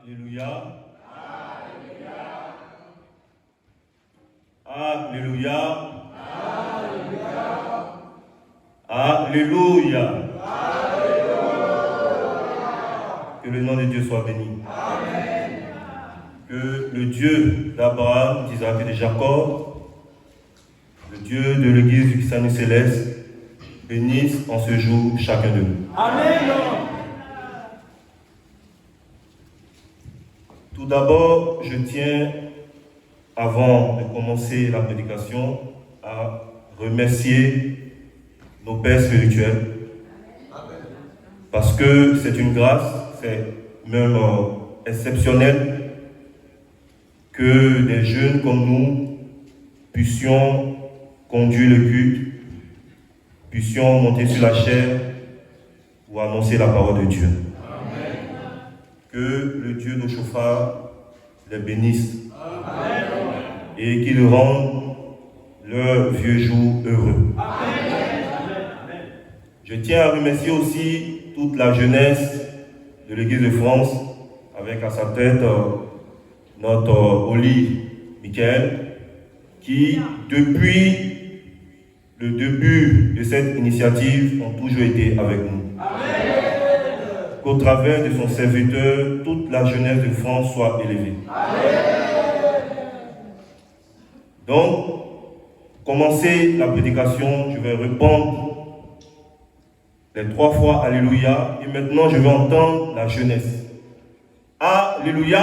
Alléluia. Alléluia. Alléluia. Que le nom de Dieu soit béni. Amen. Que le Dieu d'Abraham, d'Isaac et de Jacob, le Dieu de l'Église du Saint Céleste, bénisse en ce jour chacun de nous. Amen. Tout d'abord, je tiens, avant de commencer la prédication, à remercier nos pères spirituels. Parce que c'est une grâce, c'est même exceptionnel que des jeunes comme nous puissions conduire le culte, puissions monter sur la chaire pour annoncer la parole de Dieu. Amen. Que le Dieu de chauffard les bénisse. Amen. Et qu'il rende leur vieux jour heureux. Amen. Je tiens à remercier aussi toute la jeunesse de l'Église de France, avec à sa tête notre Oli Michael, qui, depuis le début de cette initiative, ont toujours été avec nous. Amen. Qu'au travers de son serviteur, toute la jeunesse de France soit élevée. Amen. Donc, pour commencer la prédication, je vais répondre les 3 fois Alléluia, et maintenant je vais entendre la jeunesse. Alléluia.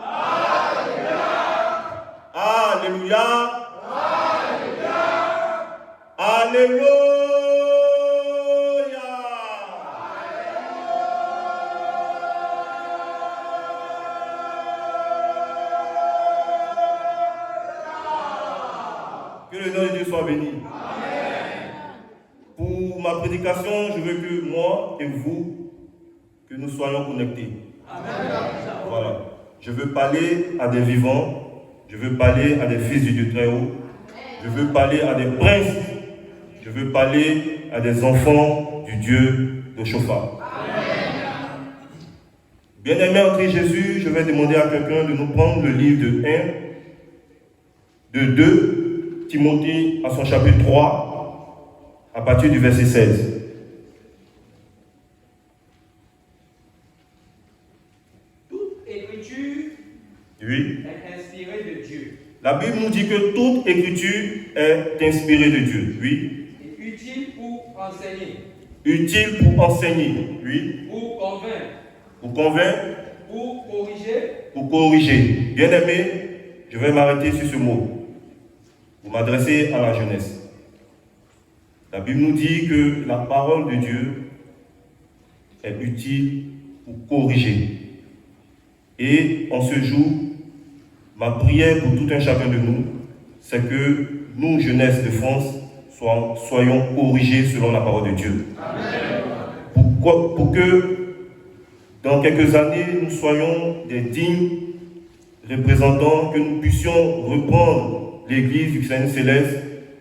Alléluia. Alléluia. Alléluia. Alléluia. Que le nom de Dieu soit béni. Pour ma prédication, je veux que moi et vous, que nous soyons connectés. Amen. Voilà. Je veux parler à des vivants, je veux parler à des fils du Dieu très haut, je veux parler à des princes, je veux parler à des enfants du Dieu de chauffard. Bien-aimé en Christ Jésus, je vais demander à quelqu'un de nous prendre le livre de 2 Timothée à son chapitre 3, à partir du verset 16. Toute écriture est inspirée de Dieu. La Bible nous dit que toute écriture est inspirée de Dieu. Oui. Et utile pour enseigner. Utile pour enseigner. Oui. Pour convaincre. Pour convaincre. Pour corriger. Pour corriger. Bien-aimé, je vais m'arrêter sur ce mot. Pour m'adresser à la jeunesse. La Bible nous dit que la parole de Dieu est utile pour corriger. Et en ce jour, ma prière pour tout un chacun de nous, c'est que nous, jeunesse de France, soyons corrigés selon la parole de Dieu. Amen. Pour que dans quelques années, nous soyons des dignes représentants, que nous puissions reprendre l'Église du Saint Céleste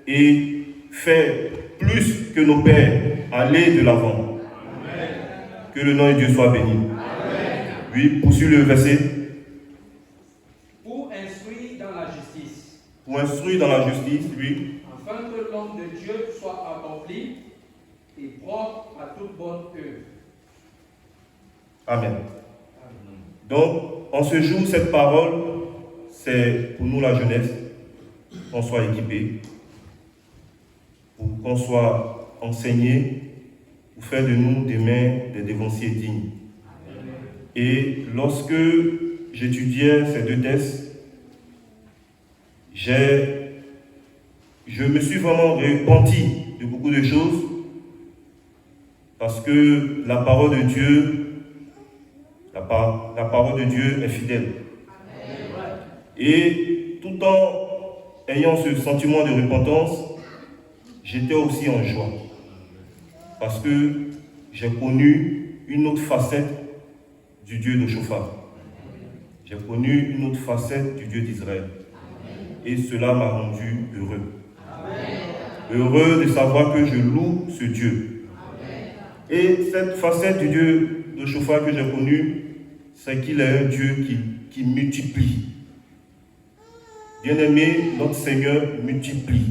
et faire plus que nos pères, aller de l'avant. Que le nom de Dieu soit béni. Amen. Oui, poursuis le verset. Pour instruire dans la justice. Pour instruire dans la justice, oui. Afin que l'homme de Dieu soit accompli et propre à toute bonne œuvre. Amen. Donc, en ce jour, cette parole, c'est pour nous la jeunesse, qu'on soit équipés, pour qu'on soit enseignés, pour faire de nous demain des dévanciers dignes. Amen. Et lorsque j'étudiais ces 2 textes, je me suis vraiment repenti de beaucoup de choses, parce que la parole de Dieu, la parole de Dieu est fidèle. Amen. Et tout en ayant ce sentiment de repentance, j'étais aussi en joie. Parce que j'ai connu une autre facette du Dieu de chauffard. J'ai connu une autre facette du Dieu d'Israël. Et cela m'a rendu heureux. Amen. Heureux de savoir que je loue ce Dieu. Amen. Et cette facette du Dieu de chauffard que j'ai connu, c'est qu'il est un Dieu qui multiplie. Bien-aimé, notre Seigneur multiplie.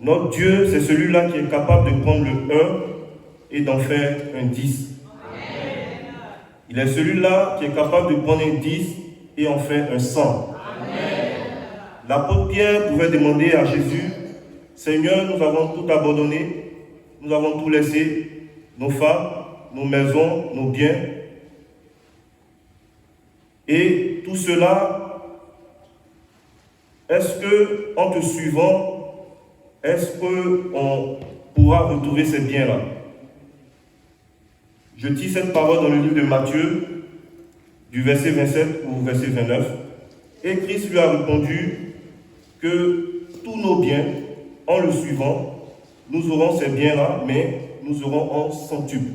Notre Dieu, c'est celui-là qui est capable de prendre le 1 et d'en faire un 10. Il est celui-là qui est capable de prendre un 10 et en faire un 100. L'apôtre Pierre pouvait demander à Jésus, Seigneur, nous avons tout abandonné, nous avons tout laissé, nos femmes, nos maisons, nos biens. Et tout cela, est-ce que, en te suivant, est-ce qu'on pourra retrouver ces biens-là? Je dis cette parole dans le livre de Matthieu, du verset 27 au verset 29. Et Christ lui a répondu que tous nos biens, en le suivant, nous aurons ces biens-là, mais nous aurons en centuple.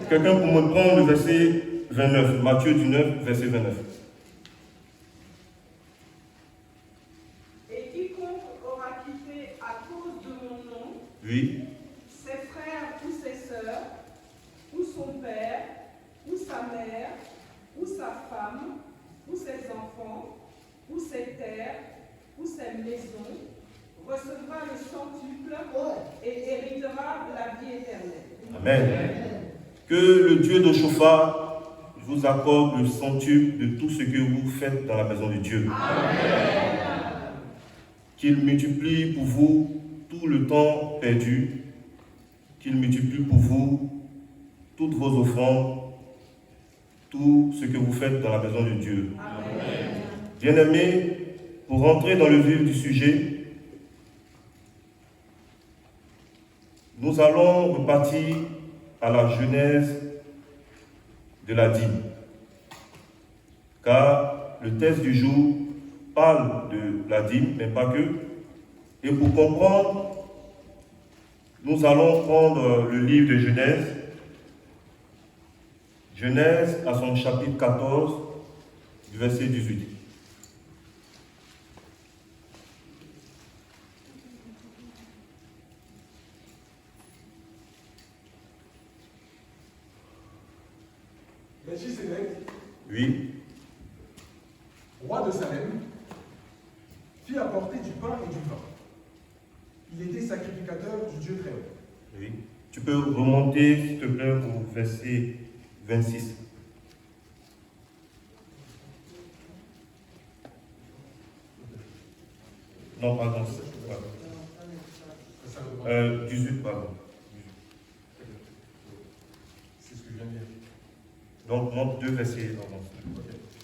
Quelqu'un pour me prendre le verset 29, Matthieu 19, verset 29. Et quiconque aura quitté à cause de mon nom, Oui. ses frères ou ses sœurs, ou son père, ou sa mère, ou sa femme, ou ses enfants, ou ses terres, ou ses maisons, recevra le centuple et héritera la vie éternelle. Amen. Que le Dieu de Chauffard vous accorde le centuple de tout ce que vous faites dans la maison de Dieu. Amen. Qu'il multiplie pour vous tout le temps perdu. Qu'il multiplie pour vous toutes vos offrandes, tout ce que vous faites dans la maison de Dieu. Amen. Bien-aimés, pour rentrer dans le vif du sujet, nous allons repartir à la genèse de la dîme. Car le texte du jour parle de la dîme, mais pas que. Et pour comprendre, nous allons prendre le livre de Genèse. Genèse à son chapitre 14, du verset 18. Melchisédek, Oui, roi de Salem, fit apporter du pain et du vin. Il était sacrificateur du Dieu très haut. oui. Tu peux remonter, s'il te plaît, au verset 26. Non, pardon. 18, pardon. C'est ce que je viens de dire. Donc, monte 2 versets.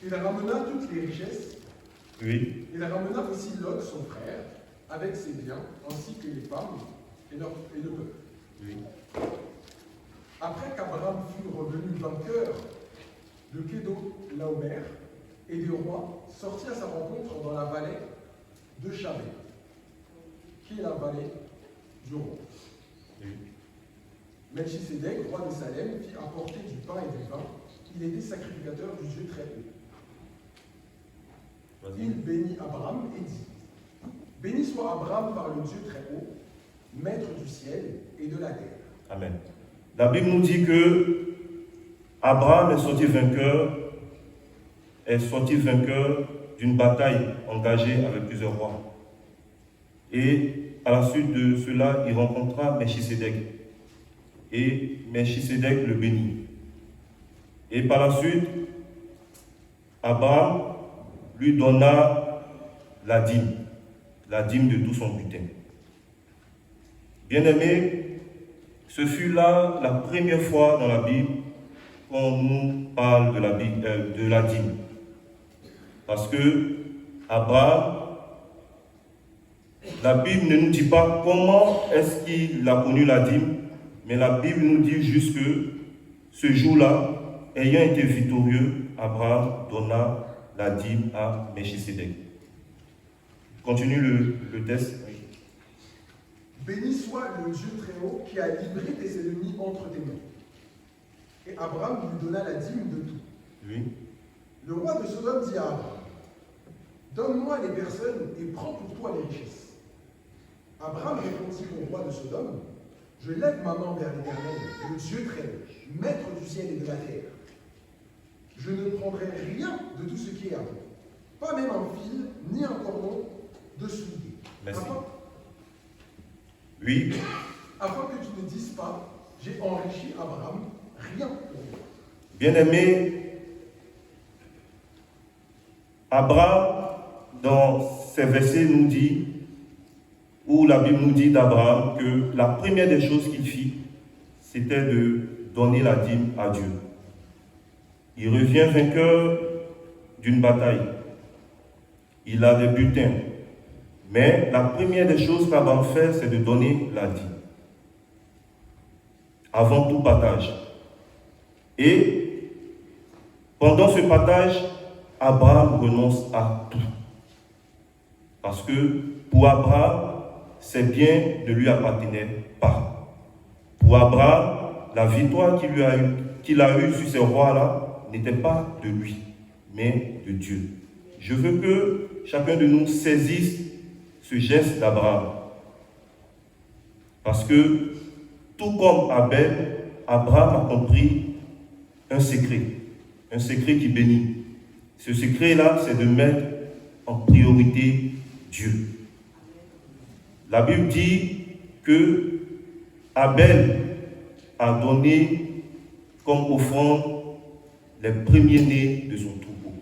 Il ramena toutes les richesses. Oui, Il ramena aussi Lot, son frère, avec ses biens, ainsi que les femmes et le peuple. oui. Après qu'Abraham fut revenu vainqueur de Kédo-Laomer et des rois, sortit à sa rencontre dans la vallée de Chabé, qui est la vallée du roi. Oui. Melchisédek, roi de Salem, fit apporter du pain et du vin. Il était sacrificateur du Dieu très haut. Vas-y. Il bénit Abraham et dit, béni soit Abraham par le Dieu très haut, maître du ciel et de la terre. Amen. La Bible nous dit que Abraham est sorti vainqueur d'une bataille engagée avec plusieurs rois. Et à la suite de cela, il rencontra Melchisédek. Et Melchisédek le bénit. Et par la suite, Abraham lui donna la dîme de tout son butin. Bien-aimés, ce fut là la première fois dans la Bible qu'on nous parle de la dîme. Parce que Abraham, la Bible ne nous dit pas comment est-ce qu'il a connu la dîme, mais la Bible nous dit juste que ce jour-là, ayant été victorieux, Abraham donna la dîme à Melchisédek. Continue le texte. Béni soit le Dieu très haut qui a livré tes ennemis entre tes mains. Et Abraham lui donna la dîme de tout. Oui. Le roi de Sodome dit à Abraham, donne-moi les personnes et prends pour toi les richesses. Abraham répondit au roi de Sodome, je lève ma main vers l'Éternel, le Dieu très haut. maître du ciel et de la terre. Je ne prendrai rien de tout ce qui est à moi, pas même un fil, ni un cordon de soulier. Merci. Afin, Oui, afin que tu ne dises pas, j'ai enrichi Abraham, rien pour moi. bien-aimé, Abraham, dans ces versets, nous dit, où la Bible nous dit d'Abraham que la première des choses qu'il fit, c'était de donner la dîme à Dieu. Il revient vainqueur d'une bataille. Il a des butins. Mais la première des choses qu'Abraham fait, c'est de donner la dîme. Avant tout partage. Et pendant ce partage, Abraham renonce à tout. Parce que pour Abraham, ces biens ne lui appartenaient pas. Pour Abraham, la victoire qu'il a eue sur ces rois-là n'était pas de lui, mais de Dieu. Je veux que chacun de nous saisisse ce geste d'Abraham. Parce que, tout comme Abel, Abraham a compris un secret qui bénit. Ce secret-là, c'est de mettre en priorité Dieu. La Bible dit que Abel a donné comme offrande les premiers-nés de son troupeau.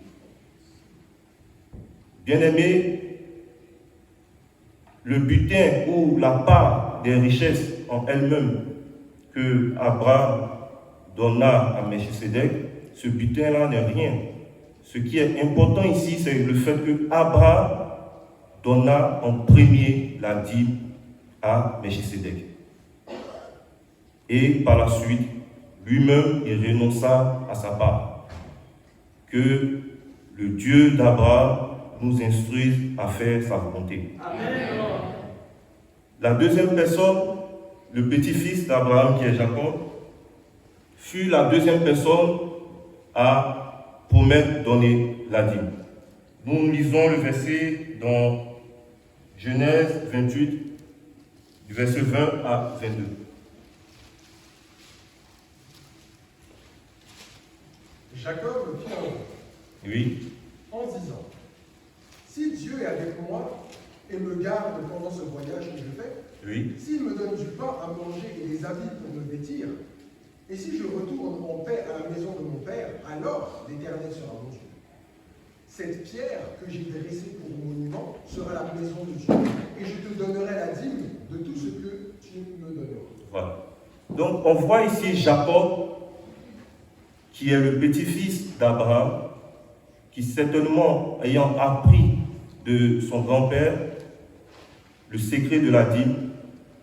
Bien-aimé, le butin ou la part des richesses en elle-même que Abraham donna à Melchisédek, ce butin-là n'est rien. Ce qui est important ici, c'est le fait que Abraham donna en premier la dîme à Melchisédek. Et par la suite, lui-même, il renonça à sa part. Que le Dieu d'Abraham nous instruise à faire sa volonté. Amen. La deuxième personne, le petit-fils d'Abraham qui est Jacob, fut la deuxième personne à promettre donner la dîme. Nous lisons le verset dans Genèse 28, du verset 20 à 22. Jacob fit un vœu Oui, en disant, si Dieu est avec moi et me garde pendant ce voyage que je fais, oui, s'il me donne du pain à manger et des habits pour me vêtir, et si je retourne en paix à la maison de mon père, alors l'Éternel sera mon Dieu. Cette pierre que j'ai dressée pour monument sera la maison de Dieu, et je te donnerai la dîme de tout ce que tu me donneras. voilà. Donc on voit ici Jacob, qui est le petit-fils d'Abraham, qui certainement, ayant appris de son grand-père le secret de la dîme,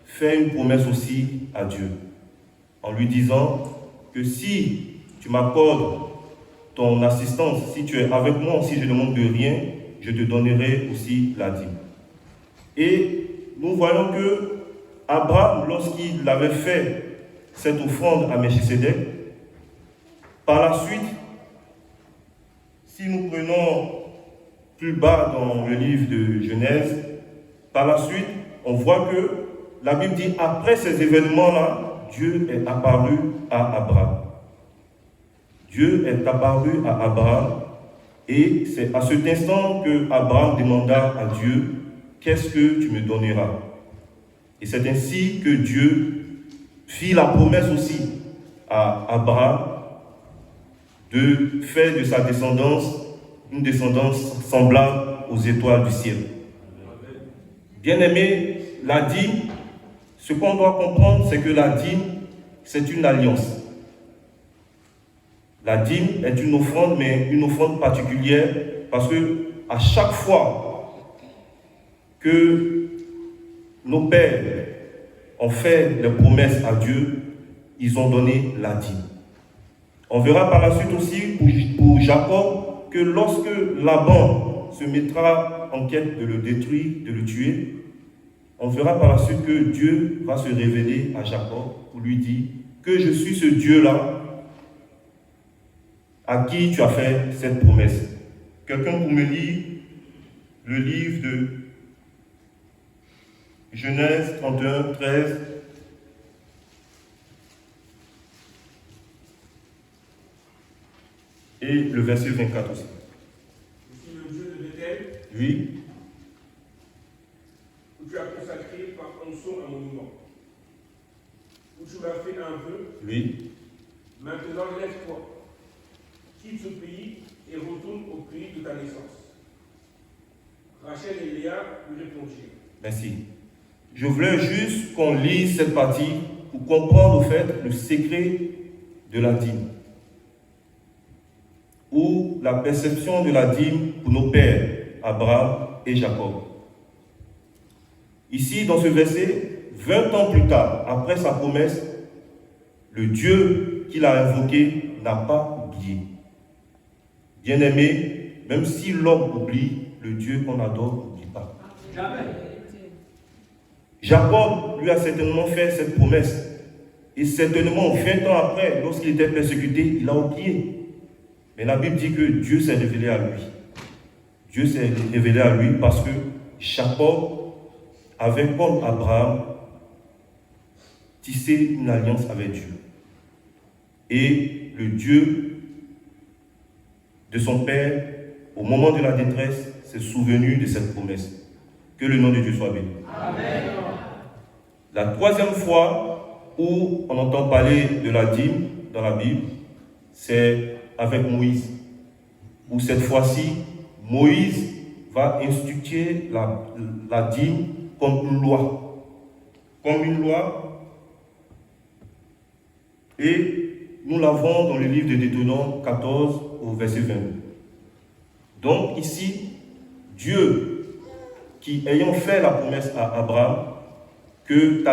fait une promesse aussi à Dieu, en lui disant que si tu m'accordes ton assistance, si tu es avec moi, si je ne manque de rien, je te donnerai aussi la dîme. Et nous voyons que Abraham, lorsqu'il avait fait cette offrande à Melchisédek, par la suite, si nous prenons plus bas dans le livre de Genèse, par la suite, on voit que la Bible dit, après ces événements-là, Dieu est apparu à Abraham. Dieu est apparu à Abraham, et c'est à cet instant que Abraham demanda à Dieu, qu'est-ce que tu me donneras? Et c'est ainsi que Dieu fit la promesse aussi à Abraham de faire de sa descendance une descendance semblable aux étoiles du ciel. Bien-aimé, la dîme, ce qu'on doit comprendre, c'est que la dîme, c'est une alliance. La dîme est une offrande, mais une offrande particulière, parce que à chaque fois que nos pères ont fait les promesses à Dieu, ils ont donné la dîme. On verra par la suite aussi pour Jacob que lorsque Laban se mettra en quête de le détruire, de le tuer, on verra par la suite que Dieu va se révéler à Jacob pour lui dire que je suis ce Dieu-là à qui tu as fait cette promesse. Quelqu'un pour me lire le livre de Genèse 31, 13 Et le verset 24 aussi. Je suis le Dieu de Bethel, Oui. où tu as consacré par onction un monument, où tu m'as fait un vœu. Oui. Maintenant, lève-toi, quitte ce pays et retourne au pays de ta naissance. Rachel et Léa lui répondirent. Merci. Je voulais juste qu'on lise cette partie pour comprendre au fait le secret de la dîme. Ou la perception de la dîme pour nos pères, Abraham et Jacob. Ici, dans ce verset, 20 ans plus tard, après sa promesse, le Dieu qu'il a invoqué n'a pas oublié. Bien-aimé, même si l'homme oublie, le Dieu qu'on adore n'oublie pas. Jamais. Jacob lui a certainement fait cette promesse. Et certainement, 20 ans après, lorsqu'il était persécuté, il a oublié. Mais la Bible dit que Dieu s'est révélé à lui. Dieu s'est révélé à lui parce que Jacob avait, comme Abraham, tissé une alliance avec Dieu. Et le Dieu de son père, au moment de la détresse, s'est souvenu de cette promesse. Que le nom de Dieu soit béni. Amen. La troisième fois où on entend parler de la dîme dans la Bible, c'est avec Moïse. Où cette fois-ci, Moïse va instituer la dîme comme une loi. Comme une loi. Et nous l'avons dans le livre de Deutéronome 14 au verset 22. Donc ici, Dieu, qui ayant fait la promesse à Abraham, que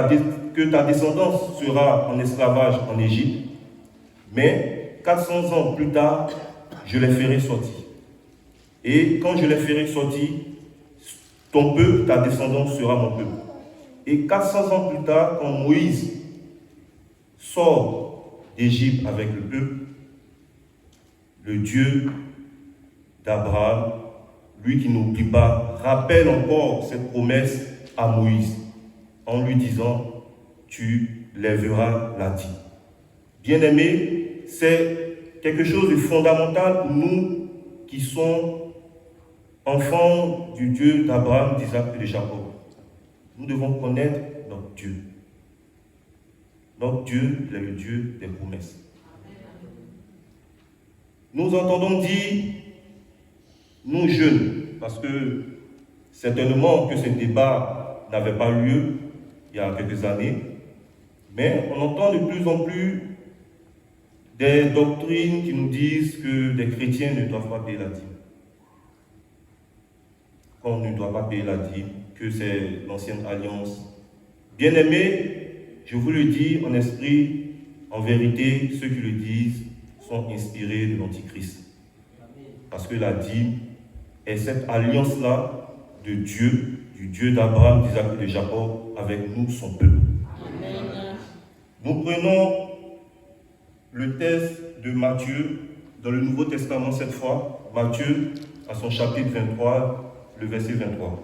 ta descendance sera en esclavage en Égypte, mais 400 ans plus tard, je les ferai sortir. Et quand je les ferai sortir, ton peuple, ta descendance sera mon peuple. Et 400 ans plus tard, quand Moïse sort d'Égypte avec le peuple, le Dieu d'Abraham, lui qui n'oublie pas, rappelle encore cette promesse à Moïse en lui disant, tu lèveras la dîme. Bien-aimés, c'est quelque chose de fondamental pour nous qui sommes enfants du Dieu d'Abraham, d'Isaac et de Jacob. Nous devons connaître notre Dieu. Notre Dieu, il est le Dieu des promesses. Nous entendons dire, nous jeunes, parce que certainement que ce débat n'avait pas lieu il y a quelques années, mais on entend de plus en plus des doctrines qui nous disent que des chrétiens ne doivent pas payer la dîme. Qu'on ne doit pas payer la dîme, que c'est l'ancienne alliance. Bien-aimés, je vous le dis en esprit, en vérité, ceux qui le disent sont inspirés de l'Antichrist. Parce que la dîme est cette alliance-là de Dieu, du Dieu d'Abraham, d'Isaac et de Jacob, avec nous, son peuple. Amen. Nous prenons le texte de Matthieu, dans le Nouveau Testament cette fois, Matthieu, à son chapitre 23, le verset 23.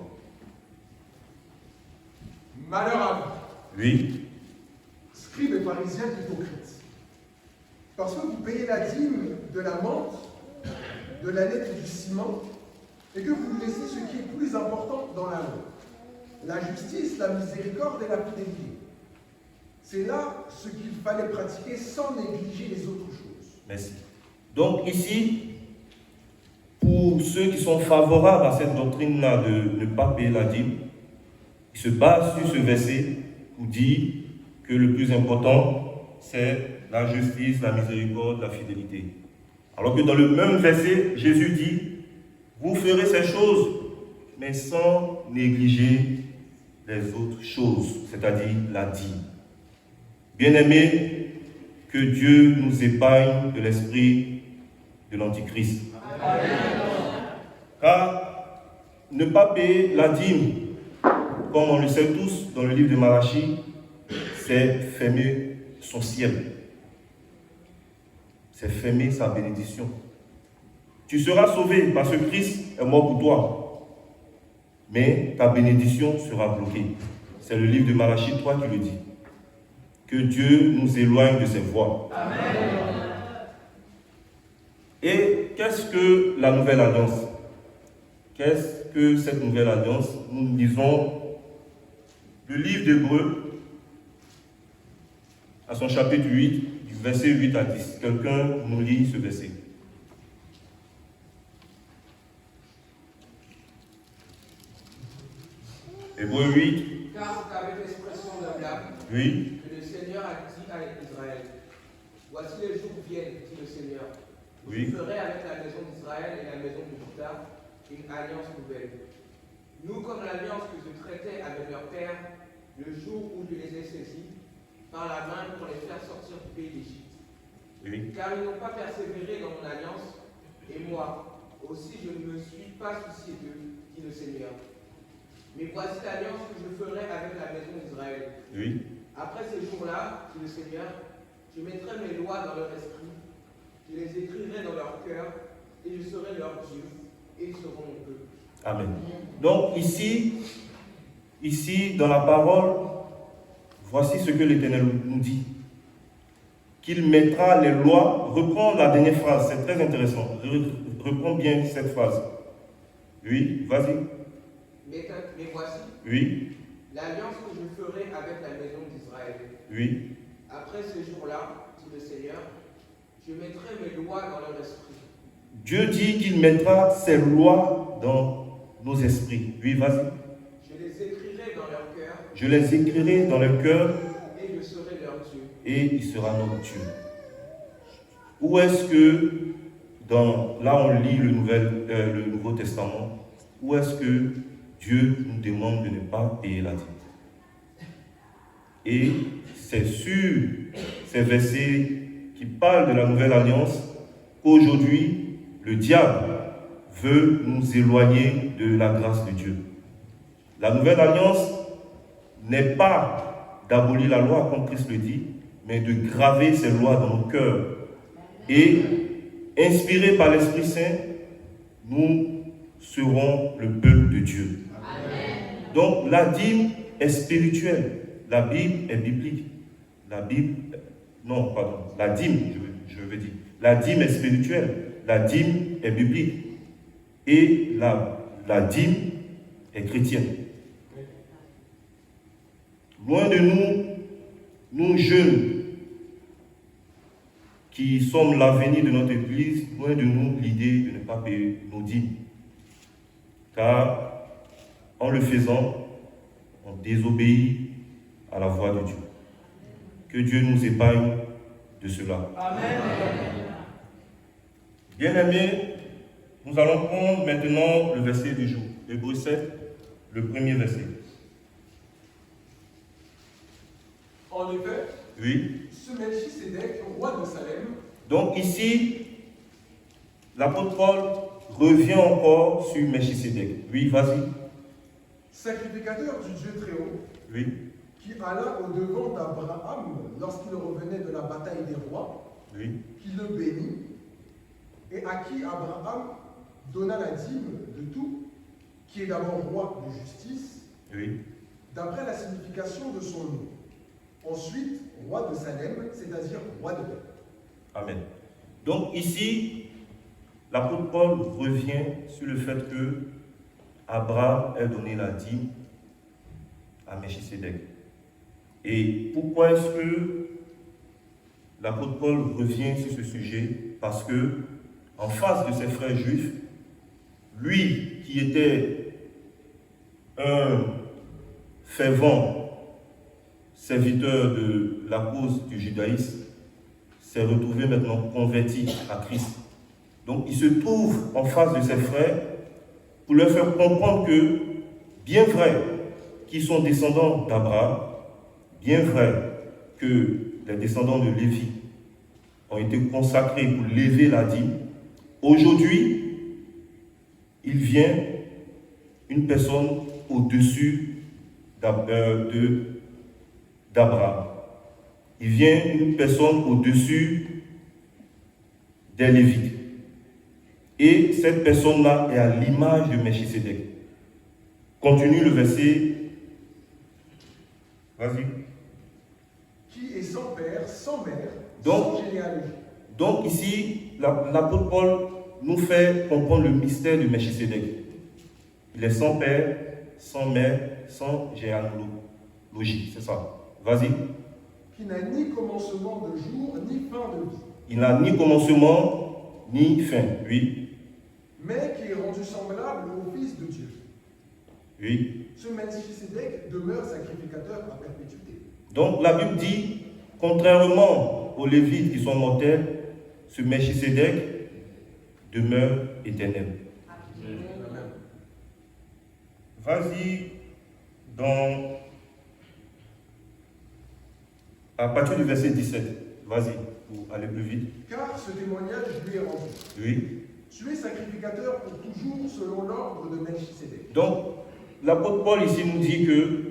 Malheur à vous, Oui. scribes et pharisiens hypocrites, parce que vous payez la dîme de la menthe, de la lettre et du ciment, et que vous laissez ce qui est plus important dans la loi, la justice, la miséricorde et la fidélité. C'est là ce qu'il fallait pratiquer sans négliger les autres choses. Merci. Donc ici, pour ceux qui sont favorables à cette doctrine-là de ne pas payer la dîme, ils se basent sur ce verset pour dire que le plus important, c'est la justice, la miséricorde, la fidélité. Alors que dans le même verset, Jésus dit, vous ferez ces choses, mais sans négliger les autres choses, c'est-à-dire la dîme. Bien-aimés, que Dieu nous épargne de l'esprit de l'Antichrist. Car ne pas payer la dîme, comme on le sait tous dans le livre de Malachie, c'est fermer son ciel. C'est fermer sa bénédiction. Tu seras sauvé parce que Christ est mort pour toi. Mais ta bénédiction sera bloquée. C'est le livre de Malachie 3 qui le dit. Que Dieu nous éloigne de ses voies. Amen. Et qu'est-ce que la nouvelle alliance? Qu'est-ce que cette nouvelle alliance? Nous lisons le livre d'Hébreux à son chapitre 8, du verset 8 à 10. Quelqu'un nous lit ce verset. Hébreux 8. Car c'est avec l'expression d'Abraham Oui. que le Seigneur a dit à Israël, voici les jours viennent, dit le Seigneur. Oui. Je ferai avec la maison d'Israël et la maison de Juda une alliance nouvelle. Nous, comme l'alliance que je traitais avec leur père le jour où je les ai saisis par la main pour les faire sortir du pays d'Égypte. Oui. Car ils n'ont pas persévéré dans mon alliance, et moi aussi je ne me suis pas soucié d'eux, dit le Seigneur. Mais voici l'alliance que je ferai avec la maison d'Israël. Oui. Après ces jours-là, dit le Seigneur, je mettrai mes lois dans leur esprit, je les écrirai dans leur cœur, et je serai leur Dieu, et ils seront mon peuple. Amen. Donc ici, dans la parole, voici ce que l'Éternel nous dit. Qu'il mettra les lois. Reprends la dernière phrase, c'est très intéressant. Reprends bien cette phrase. Oui, vas-y. Mais voici Oui, l'alliance que je ferai avec la maison d'Israël. oui. Après ces jours-là, dit le Seigneur, je mettrai mes lois dans leur esprit. Dieu dit qu'il mettra ses lois dans nos esprits. Oui, vas-y. Je les écrirai dans leur cœur. Je les écrirai dans le cœur Et je serai leur Dieu. et il sera notre Dieu. Où est-ce que, là on lit le Nouveau Testament, où est-ce que Dieu nous demande de ne pas payer la dîme? Et c'est sur ces versets qui parlent de la nouvelle alliance qu'aujourd'hui, le diable veut nous éloigner de la grâce de Dieu. La nouvelle alliance n'est pas d'abolir la loi, comme Christ le dit, mais de graver ces lois dans nos cœurs. Et, inspirés par l'Esprit Saint, nous serons le peuple de Dieu. Amen. Donc, la dîme est spirituelle. La Bible est biblique. La dîme, je veux dire. La dîme est spirituelle. La dîme est biblique. Et la dîme est chrétienne. Loin de nous jeunes, qui sommes l'avenir de notre Église, loin de nous l'idée de ne pas payer nos dîmes. Car en le faisant, on désobéit à la voix de Dieu. Que Dieu nous épargne de cela. Amen. Bien-aimés, nous allons prendre maintenant le verset du jour. Hébreux 7, le premier verset. En effet, Oui. ce Melchisédek, roi de Salem, Donc ici, l'apôtre Paul revient encore sur Melchisédek. Oui, vas-y. sacrificateur du Dieu très haut, Oui. qui alla au-devant d'Abraham lorsqu'il revenait de la bataille des rois, Oui. qui le bénit, et à qui Abraham donna la dîme de tout, qui est d'abord roi de justice, Oui. d'après la signification de son nom. Ensuite, roi de Salem, c'est-à-dire roi de paix. Amen. Donc ici, l'apôtre Paul revient sur le fait que Abraham ait donné la dîme à Melchisédek. Et pourquoi est-ce que l'apôtre Paul revient sur ce sujet? Parce que, en face de ses frères juifs, lui qui était un fervent serviteur de la cause du judaïsme, s'est retrouvé maintenant converti à Christ. Donc il se trouve en face de ses frères pour leur faire comprendre que, bien vrai qu'ils sont descendants d'Abraham, bien vrai que les descendants de Lévi ont été consacrés pour lever la dîme, aujourd'hui, il vient une personne au-dessus d'Abraham. Il vient une personne au-dessus des Lévites. Et cette personne-là est à l'image de Melchisédek. Continue le verset. Vas-y. Qui est sans père, sans mère, Donc, sans généalogie. Donc ici, l'apôtre Paul nous fait comprendre le mystère de Melchisédek. Il est sans père, sans mère, sans généalogie, c'est ça. Vas-y. Qui n'a ni commencement de jour, ni fin de vie, Il n'a ni commencement, ni fin. Oui, mais qui est rendu semblable au Fils de Dieu. oui. Ce Melchisédek demeure sacrificateur à perpétuité. Donc la Bible dit, contrairement aux Lévites qui sont mortels, ce Melchisédek demeure éternel. Amen. Vas-y à partir du verset 17. Vas-y, pour aller plus vite. Car ce témoignage lui est rendu. Oui. Tu es sacrificateur pour toujours selon l'ordre de Melchisédek. Donc, l'apôtre Paul ici nous dit que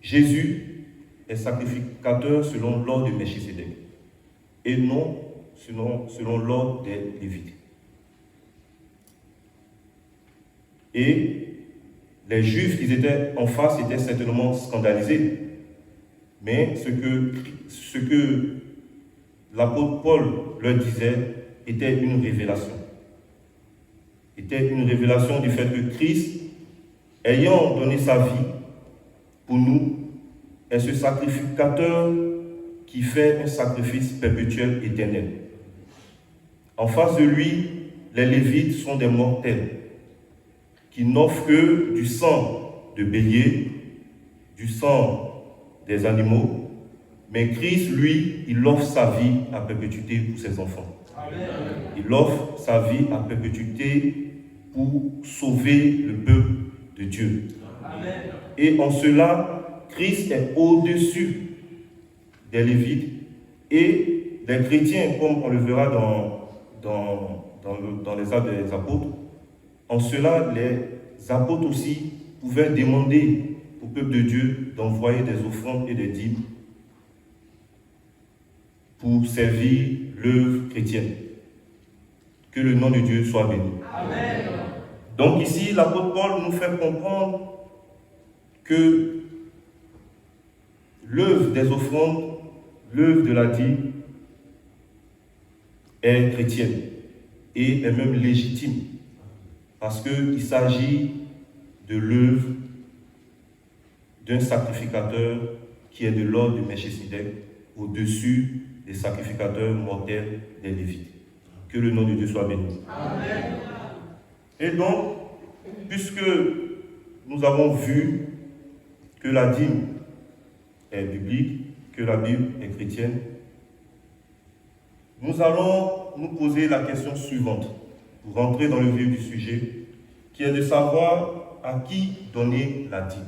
Jésus est sacrificateur selon l'ordre de Melchisédek et non selon l'ordre des Lévites. Et les Juifs qui étaient en face étaient certainement scandalisés. Mais ce que l'apôtre Paul leur disait était une révélation. Était une révélation du fait que Christ, ayant donné sa vie pour nous, est ce sacrificateur qui fait un sacrifice perpétuel éternel. En face de lui, les Lévites sont des mortels qui n'offrent que du sang de bélier, du sang des animaux, mais Christ, lui, il offre sa vie à perpétuité pour ses enfants. Amen. Il offre sa vie à perpétuité pour sauver le peuple de Dieu. Amen. Et en cela, Christ est au-dessus des Lévites et des chrétiens, comme on le verra dans les Actes des Apôtres. En cela, les apôtres aussi pouvaient demander au peuple de Dieu d'envoyer des offrandes et des dîmes pour servir l'œuvre chrétienne. Que le nom de Dieu soit béni. Amen. Donc ici, l'apôtre Paul nous fait comprendre que l'œuvre des offrandes, l'œuvre de la dîme est chrétienne et est même légitime parce qu'il s'agit de l'œuvre d'un sacrificateur qui est de l'ordre de Melchisédek au-dessus des sacrificateurs mortels des Lévites. Que le nom de Dieu soit béni. Amen. Et donc, puisque nous avons vu que la dîme est biblique, que la Bible est chrétienne, nous allons nous poser la question suivante pour rentrer dans le vif du sujet, qui est de savoir à qui donner la dîme.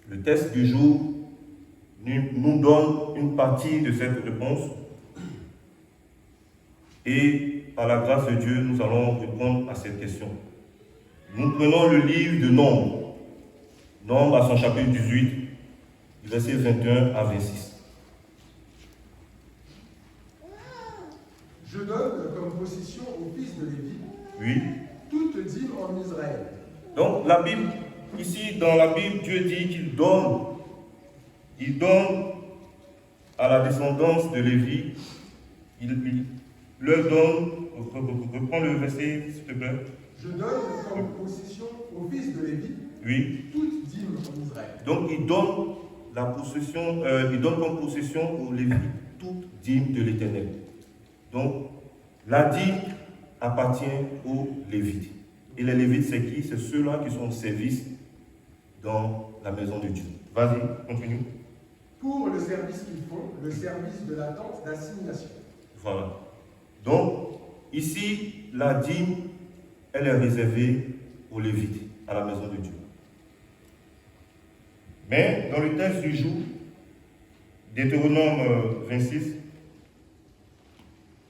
Le texte du jour nous donne une partie de cette réponse et par la grâce de Dieu, nous allons répondre à cette question. Nous prenons le livre de Nombres, Nombres à son chapitre 18, du verset 21 à 26. Je donne comme possession au fils de Lévi Oui. toute dîme en Israël. Donc la Bible, ici dans la Bible, Dieu dit qu'il donne à la descendance de Lévi, il leur donne, reprends le verset s'il te plaît. Je donne comme possession au fils de Lévi Oui. toute dîme en Israël. Donc il donne la possession, il donne comme possession aux Lévites toute dîme de l'Éternel. Donc la dîme appartient aux Lévites. Et les Lévites, c'est qui? C'est ceux-là qui sont au service dans la maison de Dieu. Vas-y, continue. Pour le service qu'ils font, le service de la tente d'assignation. Voilà. Donc, ici, la dîme, elle est réservée aux Lévites, à la maison de Dieu. Mais, dans le texte du jour, Deutéronome 26,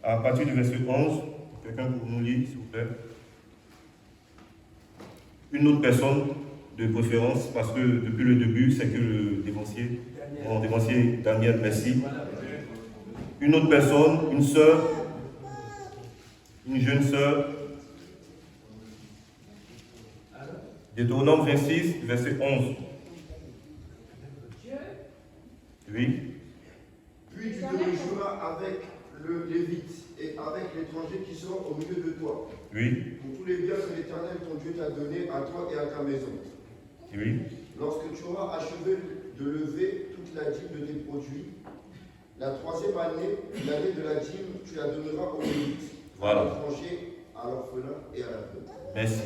à partir du verset 11, quelqu'un pour nous lire, s'il vous plaît. Une autre personne de préférence, parce que depuis le début, c'est que le dévancier, mon dévancier Daniel, merci. Une autre personne, une sœur, une jeune sœur. Deutéronome 26, verset 11. Dieu, Oui. Puis tu te réjouiras avec le Lévite et avec l'étranger qui sort au milieu de toi, Oui, pour tous les biens que l'Éternel ton Dieu t'a donnés à toi et à ta maison. oui, Lorsque tu auras achevé de lever toute la dîme de tes produits, la troisième année, l'année de la dîme, tu la donneras aux Lévites, Voilà. à l'étranger, à l'orphelin et à la veuve. merci.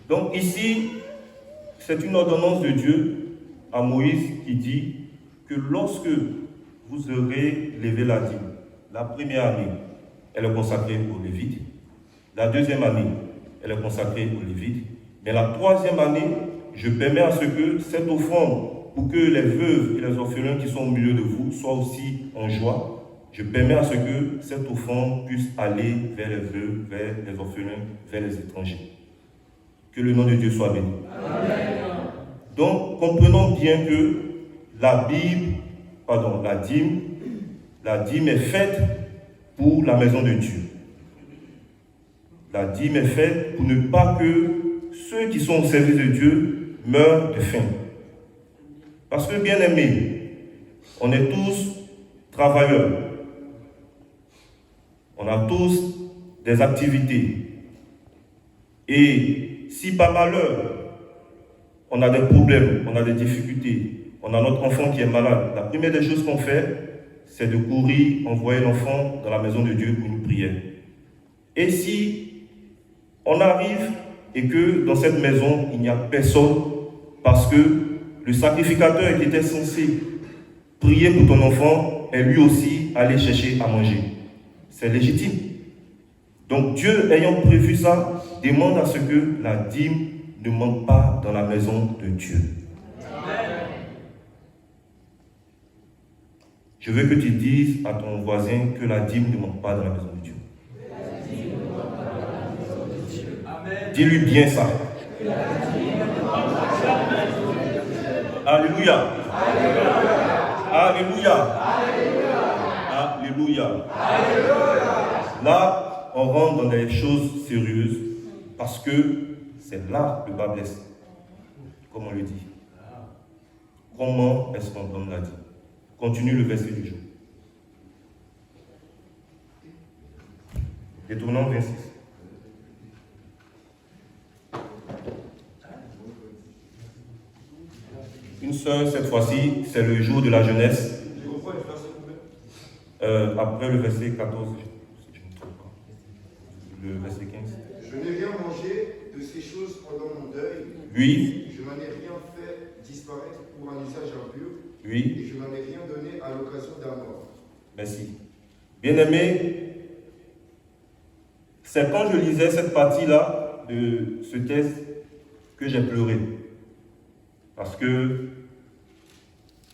Donc ici, c'est une ordonnance de Dieu à Moïse qui dit que lorsque vous aurez levé la dîme, la première année, elle est consacrée aux Lévites. La deuxième année, elle est consacrée aux Lévites. Mais la troisième année, je permets à ce que cette offrande, pour que les veuves et les orphelins qui sont au milieu de vous soient aussi en joie, je permets à ce que cette offrande puisse aller vers les veuves, vers les orphelins, vers les étrangers. Que le nom de Dieu soit béni. Amen. Donc, comprenons bien que la dîme est faite pour la maison de Dieu. La dîme est faite pour ne pas que ceux qui sont au service de Dieu meurent de faim. Parce que, bien aimés, on est tous travailleurs. On a tous des activités. Et si par malheur, on a des problèmes, on a des difficultés, on a notre enfant qui est malade, la première des choses qu'on fait, c'est de courir, envoyer l'enfant dans la maison de Dieu pour une prière. Et si on arrive et que dans cette maison, il n'y a personne, parce que le sacrificateur qui était censé prier pour ton enfant est lui aussi allé chercher à manger. C'est légitime. Donc Dieu, ayant prévu ça, demande à ce que la dîme ne manque pas dans la maison de Dieu. Amen. Je veux que tu dises à ton voisin que la dîme ne manque pas dans la maison de Dieu. Dis-lui bien ça. Alléluia. Alléluia. Alléluia. Là, on rentre dans des choses sérieuses parce que c'est là que le bas blesse. Comme on le dit. Comment est-ce qu'on donne la dîme? Continue le verset du jour. Détournons 26. Une sœur, cette fois-ci, c'est le jour de la jeunesse. Après le verset 14, si je ne me trompe pas. Le verset 15. Je n'ai rien mangé de ces choses pendant mon deuil. Oui. Je n'en ai rien fait disparaître pour un usage impur. Oui. Et je n'en ai rien donné à l'occasion d'un mort. Merci. Bien-aimé, c'est quand je lisais cette partie-là de ce texte que j'ai pleuré. Parce que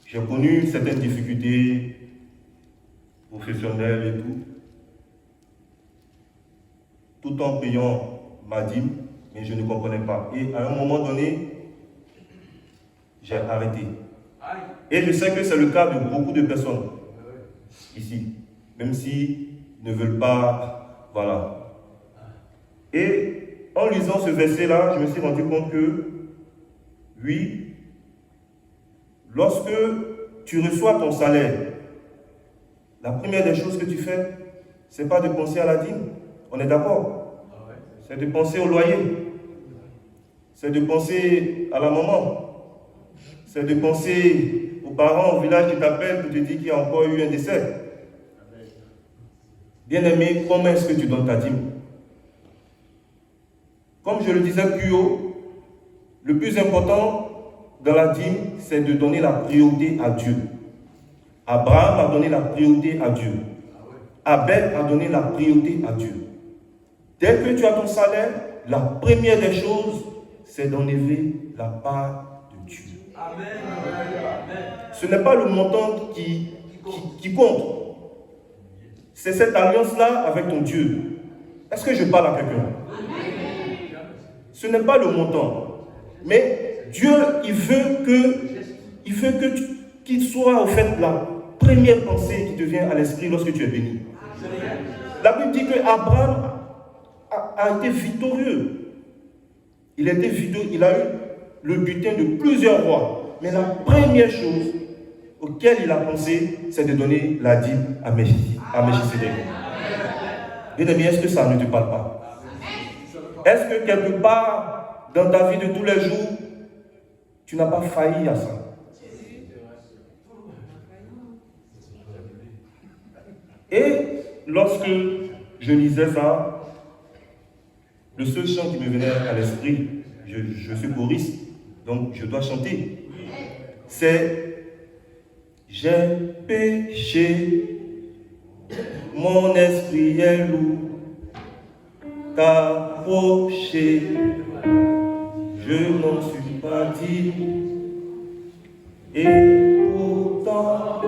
j'ai connu certaines difficultés professionnelles et tout en payant ma dîme, mais je ne comprenais pas. Et à un moment donné, j'ai arrêté. Et je sais que c'est le cas de beaucoup de personnes ici, même s'ils ne veulent pas, voilà. Et en lisant ce verset-là, je me suis rendu compte que, oui, lorsque tu reçois ton salaire, la première des choses que tu fais, c'est pas de penser à la dîme. On est d'accord? C'est de penser au loyer. C'est de penser à la maman. C'est de penser aux parents au village qui t'appellent pour te dire qu'il y a encore eu un décès. Bien-aimé, comment est-ce que tu donnes ta dîme? Comme je le disais plus haut, le plus important dans la dîme, c'est de donner la priorité à Dieu. Abraham a donné la priorité à Dieu. Abel a donné la priorité à Dieu. Dès que tu as ton salaire, la première des choses, c'est d'enlever la part de Dieu. Amen. Ce n'est pas le montant qui compte. C'est cette alliance-là avec ton Dieu. Est-ce que je parle à quelqu'un? Ce n'est pas le montant. Mais Dieu, il veut qu'il soit en fait la première pensée qui te vient à l'esprit lorsque tu es béni. La Bible dit que Abraham a été victorieux. Il a eu le butin de plusieurs rois. Mais la première chose, auquel il a pensé, c'est de donner la dîme à Melchisedec. Bien-aimé, est-ce que ça ne te parle pas? Est-ce que quelque part, dans ta vie de tous les jours, tu n'as pas failli à ça? Et lorsque je lisais ça, le seul chant qui me venait à l'esprit, je suis choriste, donc je dois chanter, c'est « J'ai péché, mon esprit est lourd, t'approcher, je n'en suis pas digne, et pourtant,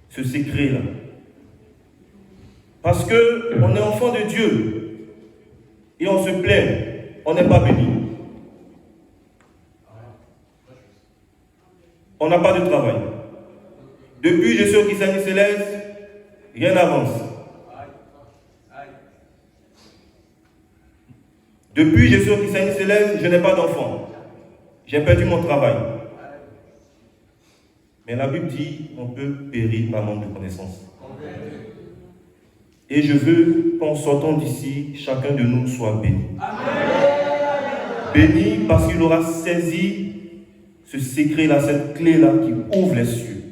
ce secret-là. Parce qu'on est enfant de Dieu et on se plaint, on n'est pas béni. On n'a pas de travail. Depuis je suis au Christianisme céleste, rien n'avance. Depuis je suis au Christianisme céleste, je n'ai pas d'enfant. J'ai perdu mon travail. Mais la Bible dit qu'on peut périr par manque de connaissance. Et je veux qu'en sortant d'ici, chacun de nous soit béni. Béni parce qu'il aura saisi ce secret-là, cette clé-là qui ouvre les cieux.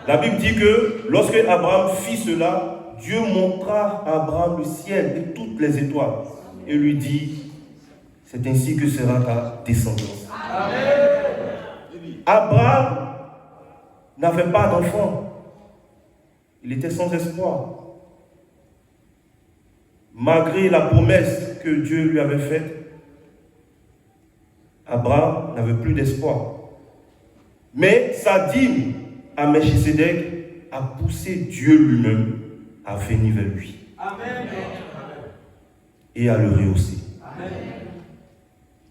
La Bible dit que lorsque Abraham fit cela, Dieu montra à Abraham le ciel et toutes les étoiles et lui dit, c'est ainsi que sera ta descendance. Abraham n'avait pas d'enfant. Il était sans espoir. Malgré la promesse que Dieu lui avait faite, Abraham n'avait plus d'espoir. Mais sa dîme à Melchisedec a poussé Dieu lui-même à venir vers lui. Amen. Et à le rehausser. Amen.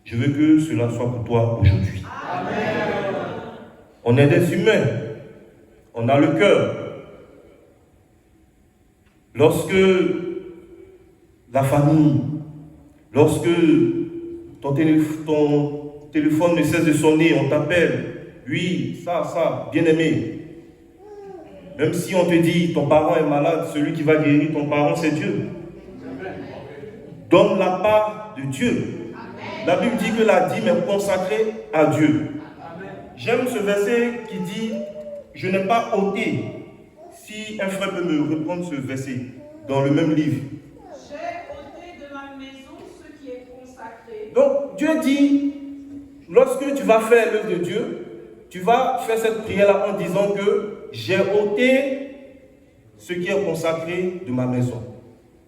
Je veux que cela soit pour toi aujourd'hui. Amen. On est des humains. On a le cœur. Lorsque la famille, lorsque ton téléphone ne cesse de sonner, on t'appelle, oui, ça, bien-aimé. Même si on te dit, ton parent est malade, celui qui va guérir ton parent, c'est Dieu. Donne la part de Dieu. La Bible dit que la dîme est consacrée à Dieu. J'aime ce verset qui dit, je n'ai pas ôté. Si un frère peut me reprendre ce verset dans le même livre. J'ai ôté de ma maison ce qui est consacré. Donc Dieu dit, lorsque tu vas faire l'œuvre de Dieu, tu vas faire cette prière-là en disant que j'ai ôté ce qui est consacré de ma maison.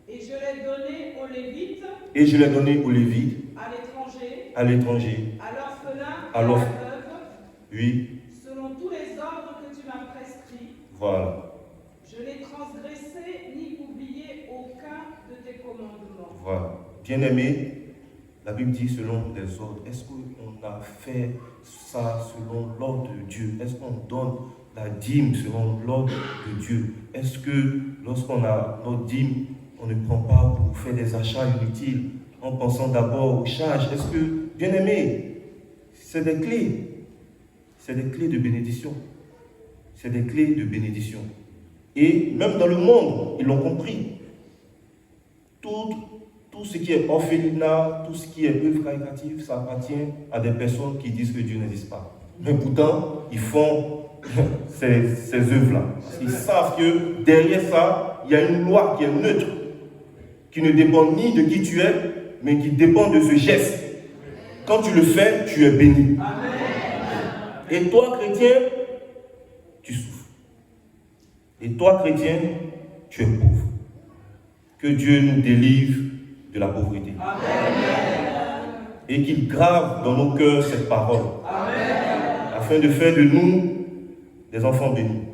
Et je l'ai donné aux Lévites. Et je l'ai donné aux Lévites. À l'étranger. À l'orphelin. À l'orphelin. Oui. Selon tous les ordres que tu m'as prescrits. Voilà. Je n'ai transgressé ni oublié aucun de tes commandements. Voilà. Bien-aimé, La Bible dit selon les ordres. Est-ce qu'on a fait ça selon l'ordre de Dieu? Est-ce qu'on donne la dîme selon l'ordre de Dieu? Est-ce que lorsqu'on a notre dîme, on ne prend pas pour faire des achats inutiles en pensant d'abord aux charges? Est-ce que, bien aimé, c'est des clés. C'est des clés de bénédiction. C'est des clés de bénédiction. Et même dans le monde, ils l'ont compris. Tout ce qui est orphelinat, tout ce qui est œuvre caritative, ça appartient à des personnes qui disent que Dieu n'existe pas. Mais pourtant, ils font ces œuvres-là. Ils savent que derrière ça, il y a une loi qui est neutre, qui ne dépend ni de qui tu es, mais qui dépend de ce geste. Quand tu le fais, tu es béni. Et toi, chrétien, tu souffres. Et toi, chrétien, tu es pauvre. Que Dieu nous délivre de la pauvreté. Et qu'il grave dans nos cœurs cette parole. Afin de faire de nous des enfants bénis.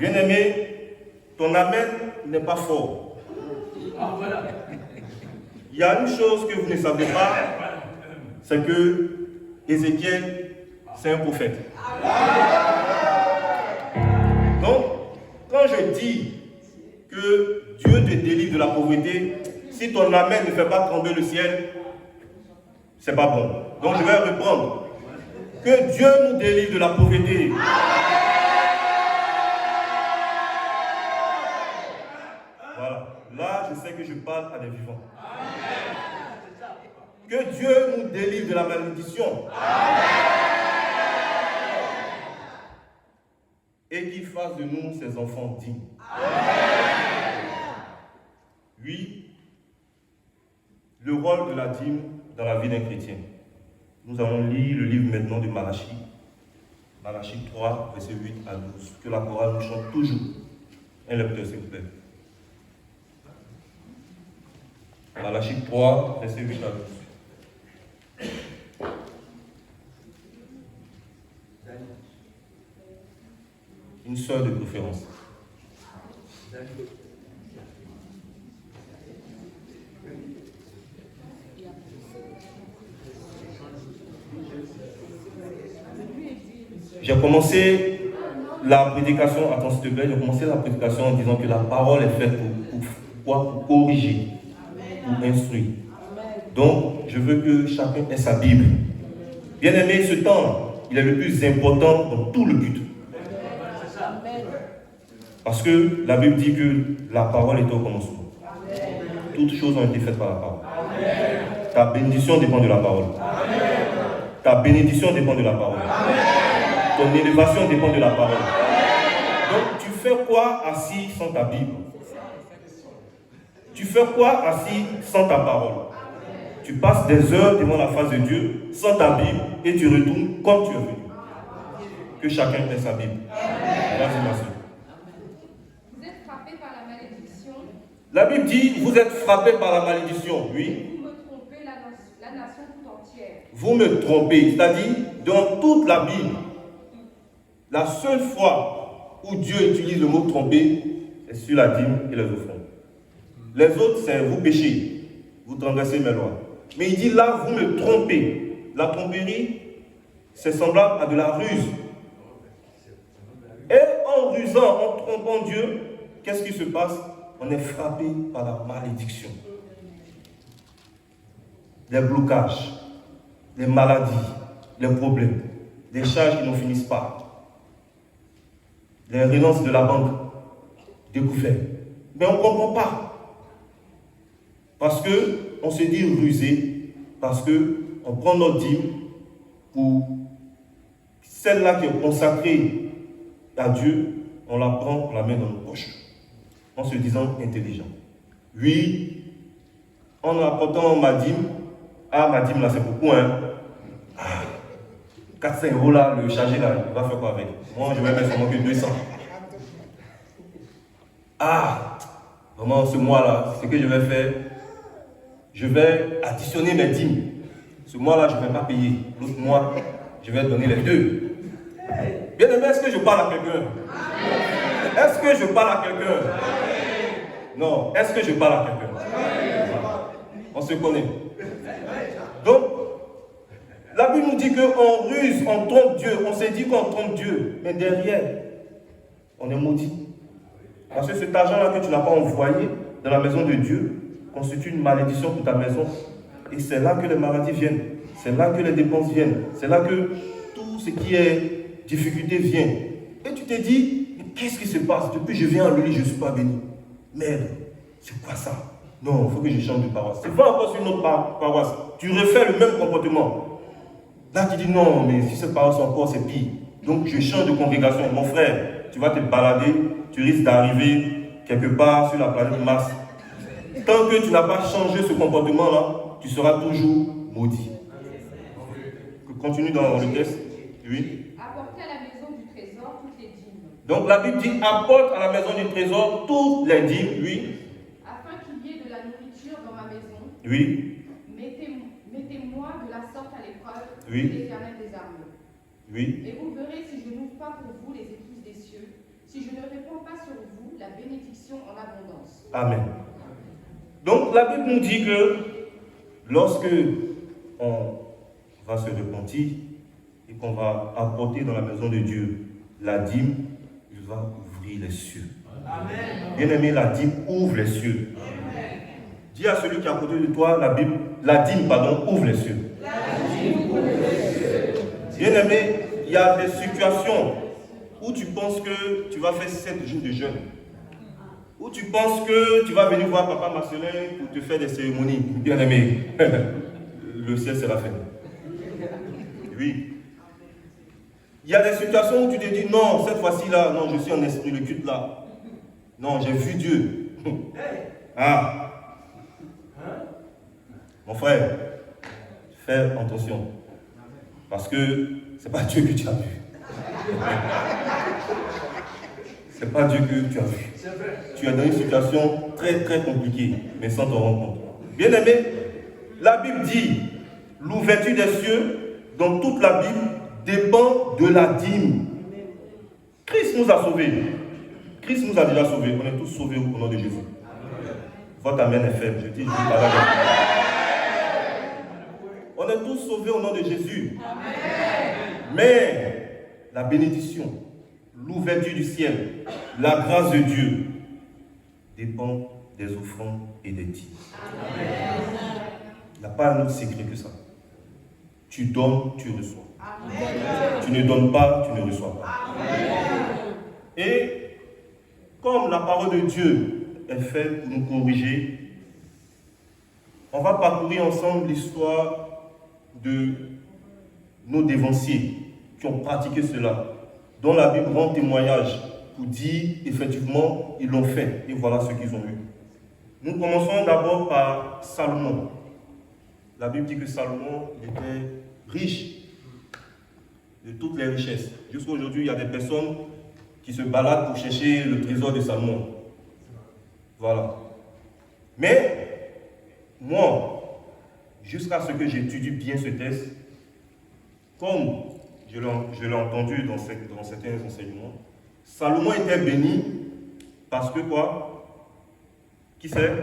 Bien-aimé, ton amen n'est pas fort. Il y a une chose que vous ne savez pas, c'est que Ézéchiel, c'est un prophète. Donc, quand je dis que Dieu te délivre de la pauvreté, si ton amen ne fait pas trembler le ciel, c'est pas bon. Donc je vais reprendre. Que Dieu nous délivre de la pauvreté. Voilà. Là, je sais que je parle à des vivants. Que Dieu nous délivre de la malédiction. Et qu'il fasse de nous ses enfants dignes. Oui, le rôle de la dîme dans la vie d'un chrétien. Nous allons lire le livre maintenant de Malachie. Malachie 3, versets 8 à 12. Que la chorale nous chante toujours. Un lecteur, s'il vous plaît. Malachie 3, versets 8 à 12. Une sœur de préférence. J'ai commencé la prédication, attends s'il te plaît, j'ai commencé la prédication en disant que la parole est faite pour corriger, pour instruire. Donc, je veux que chacun ait sa Bible. Bien aimé, ce temps, il est le plus important dans tout le culte. Parce que la Bible dit que la parole est au commencement. Toutes choses ont été faites par la parole. Ta bénédiction dépend de la parole. Ta bénédiction dépend de la parole. Ton élévation dépend de la parole. Donc, tu fais quoi assis sans ta Bible? Tu fais quoi assis sans ta parole? Tu passes des heures devant la face de Dieu sans ta Bible et tu retournes comme tu es venu. Que chacun ait sa Bible. Vas-y, ma soeur. Vous êtes frappés par la malédiction. La Bible dit, vous êtes frappés par la malédiction, oui. Vous me trompez la nation tout entière. Vous me trompez, c'est-à-dire, dans toute la Bible, la seule fois où Dieu utilise le mot tromper, c'est sur la dîme et les offrandes. Les autres, c'est vous péchez, vous transgressez mes lois. Mais il dit là, vous me trompez. La tromperie, c'est semblable à de la ruse. Et en rusant, en trompant Dieu, qu'est-ce qui se passe? On est frappé par la malédiction. Les blocages, les maladies, les problèmes, les charges qui n'en finissent pas. Les relances de la banque découvertes. Mais on ne comprend pas. Parce qu'on se dit rusé, parce qu'on prend notre dîme pour celle-là qui est consacrée à Dieu, on la prend, on la met dans nos poches, en se disant intelligent. Oui, en apportant ma dîme, ma dîme là c'est beaucoup, hein. 400 € là, le chargé là, il va faire quoi avec? Moi, je vais mettre seulement que 200. Vraiment, ce mois-là, ce que je vais faire, je vais additionner mes dîmes. Ce mois-là, je ne vais pas payer. L'autre mois, je vais donner les deux. Bien aimé, est-ce que je parle à quelqu'un? Est-ce que je parle à quelqu'un? Non, est-ce que je parle à quelqu'un? On se connaît. La Bible nous dit qu'on ruse, on trompe Dieu. On s'est dit qu'on trompe Dieu. Mais derrière, on est maudit. Parce que cet argent-là que tu n'as pas envoyé dans la maison de Dieu constitue une malédiction pour ta maison. Et c'est là que les maladies viennent. C'est là que les dépenses viennent. C'est là que tout ce qui est difficulté vient. Et tu t'es dit, mais qu'est-ce qui se passe? Depuis que je viens à l'Église, je ne suis pas béni. Merde, c'est quoi ça? Non, il faut que je change de paroisse. C'est pas encore sur une autre paroisse. Tu refais le même comportement. Là, tu dis non, mais si cette paroisse encore, c'est pire. Donc, je change de congrégation. Mon frère, tu vas te balader, tu risques d'arriver quelque part sur la planète Mars. Tant que tu n'as pas changé ce comportement-là, tu seras toujours maudit. Continue dans le texte. Oui. Apportez à la maison du trésor toutes les dîmes. Donc la Bible dit apporte à la maison du trésor toutes les dîmes. Oui. Afin qu'il y ait de la nourriture dans ma maison. Oui. Mettez-moi de la sorte à l'épreuve, Oui. l'Éternel des armées. Oui. Et vous verrez si je n'ouvre pas pour vous les écluses des cieux, si je ne répands pas sur vous la bénédiction en abondance. Amen. Donc la Bible nous dit que lorsque on va se repentir et qu'on va apporter dans la maison de Dieu la dîme, il va ouvrir les cieux. Amen. Bien aimé, la dîme ouvre les cieux. Amen. Dis à celui qui est à côté de toi, la dîme, ouvre les cieux. Bien aimé, il y a des situations où tu penses que tu vas faire 7 jours de jeûne. Où tu penses que tu vas venir voir Papa Marcelin pour te faire des cérémonies. Bien aimé, le ciel c'est la fin. Oui. Il y a des situations où tu te dis non, cette fois-ci-là, non, je suis en esprit, le culte là. Non, j'ai vu Dieu. Ah. Mon frère, fais attention. Parce que c'est pas Dieu que tu as vu. C'est pas Dieu que tu as vu. Tu es dans une situation très très compliquée, mais sans te rendre compte. Bien aimé, la Bible dit l'ouverture des cieux dans toute la Bible dépend de la dîme. Christ nous a sauvés. Christ nous a déjà sauvés. On est tous sauvés au nom de Jésus. Votre amen est faible. Je dis pas là. On est tous sauvés au nom de Jésus. Mais la bénédiction, l'ouverture du ciel, la grâce de Dieu dépend des offrandes et des dîmes. Il n'y a pas un autre secret que ça. Tu donnes, tu reçois. Amen. Tu ne donnes pas, tu ne reçois pas. Amen. Et comme la parole de Dieu est faite pour nous corriger, on va parcourir ensemble l'histoire de nos dévanciers qui ont pratiqué cela, dont la Bible rend témoignage pour dire effectivement ils l'ont fait et voilà ce qu'ils ont eu. Nous commençons d'abord par Salomon. La Bible dit que Salomon était riche de toutes les richesses. Jusqu'à aujourd'hui, il y a des personnes qui se baladent pour chercher le trésor de Salomon. Voilà. Mais, moi, jusqu'à ce que j'étudie bien ce texte, comme je l'ai entendu dans certains enseignements, Salomon était béni parce que quoi? Qui sait?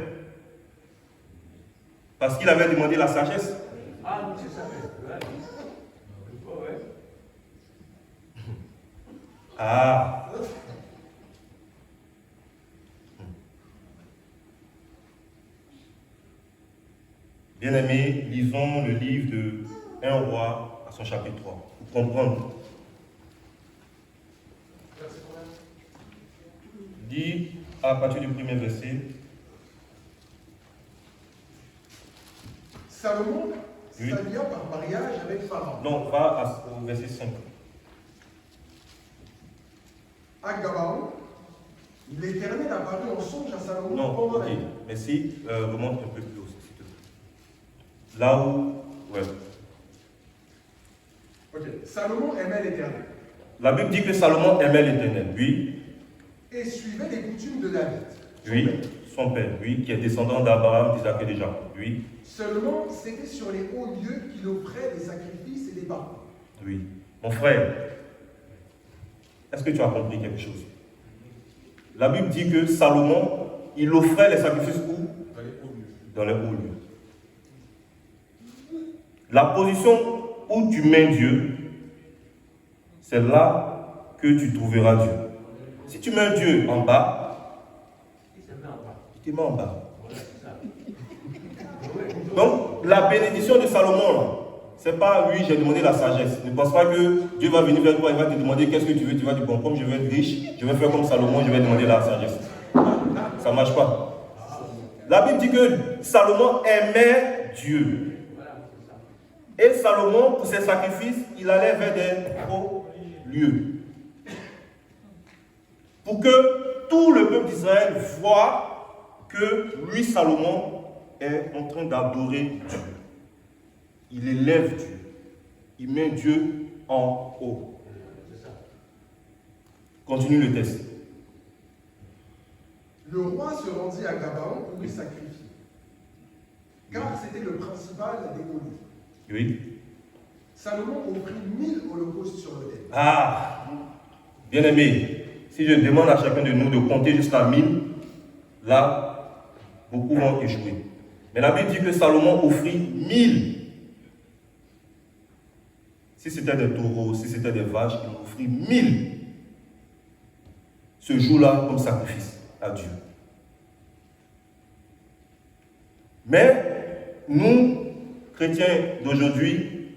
Parce qu'il avait demandé la sagesse. Ah, oui, c'est ça. Ouais. Ah. Bien aimé, lisons le livre de 1 roi à son chapitre 3 pour comprendre. Dit à partir du premier verset. Salomon Oui. s'allia par mariage avec Pharaon. Non, va au verset 5. À Gabaon, l'Éternel apparut en songe à Salomon Non, pendant ok. la nuit. Merci. Remonte un peu plus haut, s'il te plaît. Là où. Ouais. Ok. Salomon aimait l'Éternel La Bible dit que Salomon aimait l'Éternel. Oui. et suivait les coutumes de David. Oui. Son père. Oui. Qui est descendant d'Abraham, d'Isaac et de Jacob. Oui. Seulement, c'était sur les hauts lieux qu'il offrait des sacrifices et des parfums. Oui. Mon frère, est-ce que tu as compris quelque chose? La Bible dit que Salomon, il offrait les sacrifices où? Dans les hauts lieux. La position où tu mets Dieu, c'est là que tu trouveras Dieu. Si tu mets Dieu en bas, il te met en bas. Donc, la bénédiction de Salomon, c'est pas lui, j'ai demandé la sagesse. Ne pense pas que Dieu va venir vers toi, il va te demander qu'est-ce que tu veux. Tu vas dire, bon, comme je veux être riche, je vais faire comme Salomon, je vais demander la sagesse. Ça ne marche pas. La Bible dit que Salomon aimait Dieu. Et Salomon, pour ses sacrifices, il allait vers des hauts lieux. Pour que tout le peuple d'Israël voit que lui, Salomon, est en train d'adorer Dieu. Il élève Dieu. Il met Dieu en haut. Continue le texte. Le roi se rendit à Gabaon pour y sacrifier, car c'était le principal des holocaustes. Oui. Salomon offrit 1000 holocaustes sur l'autel. Ah, bien aimé, si je demande à chacun de nous de compter jusqu'à 1000, là, beaucoup vont échouer. Mais la Bible dit que Salomon offrit 1000. Si c'était des taureaux, si c'était des vaches, il offrit 1000 ce jour-là comme sacrifice à Dieu. Mais nous, chrétiens d'aujourd'hui,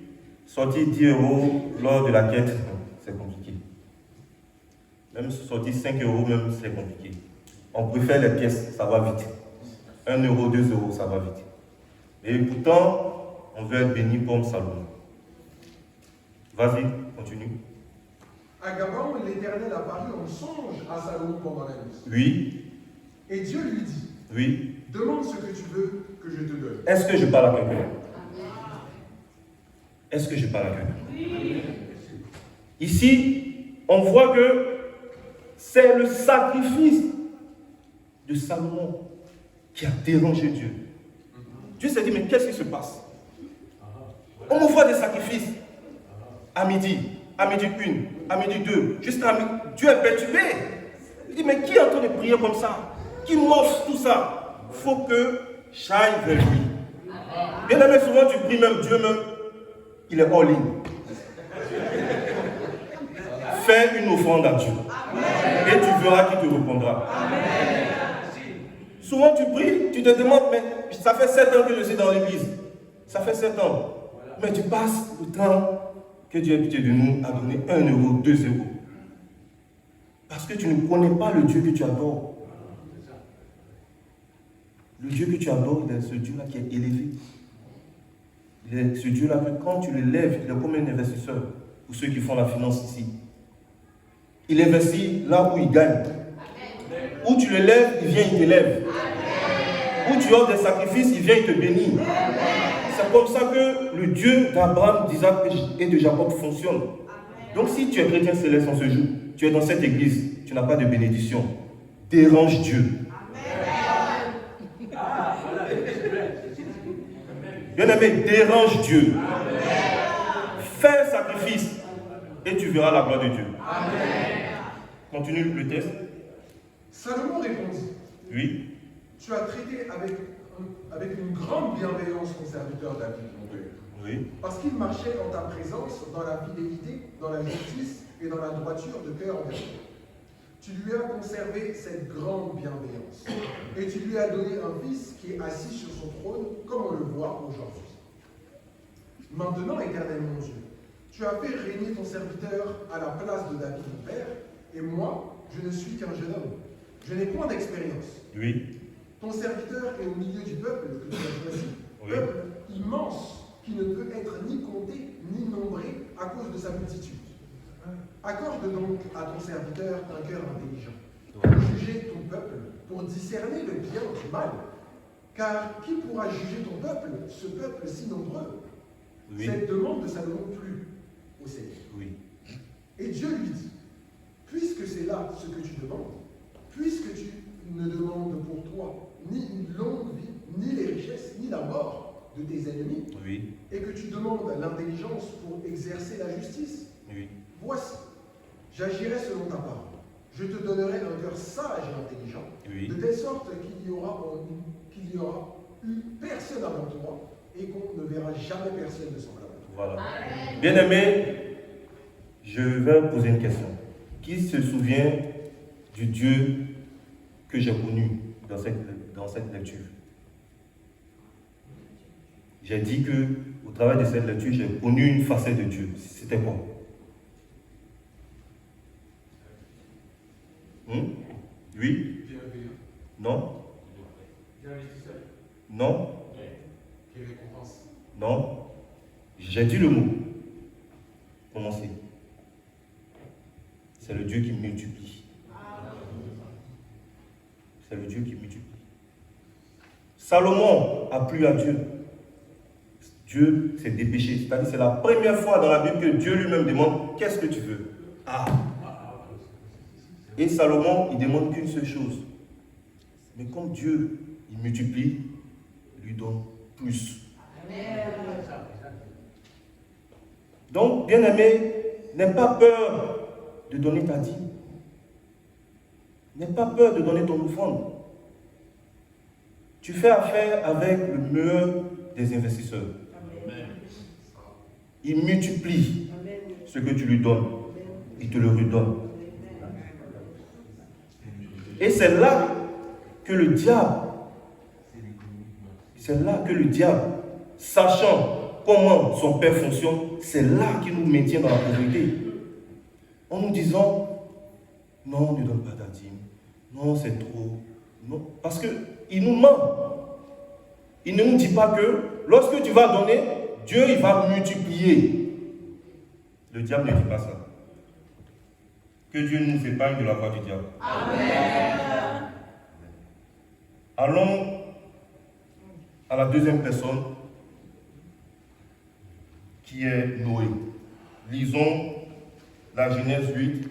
sortir 10 € lors de la quête, c'est compliqué. Même sortir 5 €, même c'est compliqué. On préfère les pièces, ça va vite. 1 €, 2 €, ça va vite. Et pourtant, on veut être béni comme Salomon. Vas-y, continue. À Gabaon, l'Éternel apparut en songe à Salomon pendant la nuit. Oui, Et Dieu lui dit, oui. demande ce que tu veux que je te donne. Est-ce que je parle à quelqu'un? Est-ce que je parle à quelqu'un? Ici, on voit que c'est le sacrifice de Salomon qui a dérangé Dieu. Dieu s'est dit, mais qu'est-ce qui se passe? On m'offre des sacrifices à midi 1, à midi 2, jusqu'à midi. Dieu est perturbé. Il dit, mais qui est en train de prier comme ça? Qui m'offre tout ça? Il faut que j'aille vers lui. Bien aimé, souvent tu pries même Dieu même, il est hors ligne. Fais une offrande à Dieu. Et tu verras qu'il te répondra. Souvent tu pries, tu te demandes, mais ça fait 7 ans que je suis dans l'église. Ça fait 7 ans. Mais tu passes le temps que Dieu ait pitié de nous à donner 1 €, 2 €. Parce que tu ne connais pas le Dieu que tu adores. Le Dieu que tu adores, c'est ce Dieu-là qui est élevé. Ce Dieu-là, quand tu le lèves, il est comme un investisseur pour ceux qui font la finance ici. Il investit là où il gagne. Où tu le lèves, il vient, il t'élève. Où tu offres des sacrifices, il vient, il te bénit. C'est comme ça que le Dieu d'Abraham, d'Isaac et de Jacob fonctionne. Donc si tu es chrétien céleste en ce jour, tu es dans cette église, tu n'as pas de bénédiction. Dérange Dieu. Bien-aimé, dérange Dieu. Fais un sacrifice et tu verras la gloire de Dieu. Continue le texte. Salomon répondit, Oui. tu as traité avec une grande bienveillance ton serviteur David, mon père. Oui. Parce qu'il marchait en ta présence dans la fidélité, dans la justice et dans la droiture de cœur envers toi. Tu lui as conservé cette grande bienveillance. Et tu lui as donné un fils qui est assis sur son trône, comme on le voit aujourd'hui. Maintenant, Éternel mon Dieu, tu as fait régner ton serviteur à la place de David, mon père, et moi, je ne suis qu'un jeune homme. Je n'ai point d'expérience. Oui. Ton serviteur est au milieu du peuple que tu as choisi, Oui. peuple immense qui ne peut être ni compté ni nombré à cause de sa multitude. Accorde donc à ton serviteur un cœur intelligent pour juger ton peuple, pour discerner le bien du mal. Car qui pourra juger ton peuple, ce peuple si nombreux? Oui. Cette demande de Salomon plut au Seigneur. Oui. Et Dieu lui dit, puisque c'est là ce que tu demandes, puisque tu ne demandes pour toi ni une longue vie, ni les richesses, ni la mort de tes ennemis, Oui. et que tu demandes l'intelligence pour exercer la justice, Oui. voici, j'agirai selon ta parole. Je te donnerai un cœur sage et intelligent, Oui. de telle sorte qu'il y aura eu personne avant toi, et qu'on ne verra jamais personne de semblable à toi. Voilà. Bien-aimés, je vais poser une question. Qui se souvient du Dieu que j'ai connu dans cette lecture? J'ai dit que au travers de cette lecture, j'ai connu une facette de Dieu. C'était quoi? Oui? Bienveillant. Non? Bienveillisseur. Non? Qui récompense. Non? J'ai dit le mot. Commencez. C'est le Dieu qui multiplie. C'est le Dieu qui multiplie. Salomon a plu à Dieu. Dieu s'est dépêché. C'est-à-dire c'est la première fois dans la Bible que Dieu lui-même demande qu'est-ce que tu veux? Et Salomon, il demande qu'une seule chose. Mais comme Dieu, il multiplie, il lui donne plus. Donc, bien-aimé, n'aie pas peur de donner ta dîme. N'aie pas peur de donner ton offrande. Tu fais affaire avec le meilleur des investisseurs. Il multiplie ce que tu lui donnes. Il te le redonne. Et c'est là que le diable, sachant comment son père fonctionne, c'est là qu'il nous maintient dans la pauvreté. En nous disant, non, ne donne pas ta dîme. Non, c'est trop. Non, parce qu'il nous ment. Il ne nous dit pas que lorsque tu vas donner, Dieu il va multiplier. Le diable ne dit pas ça. Que Dieu nous épargne de la voix du diable. Amen. Allons à la deuxième personne qui est Noé. Lisons la Genèse 8.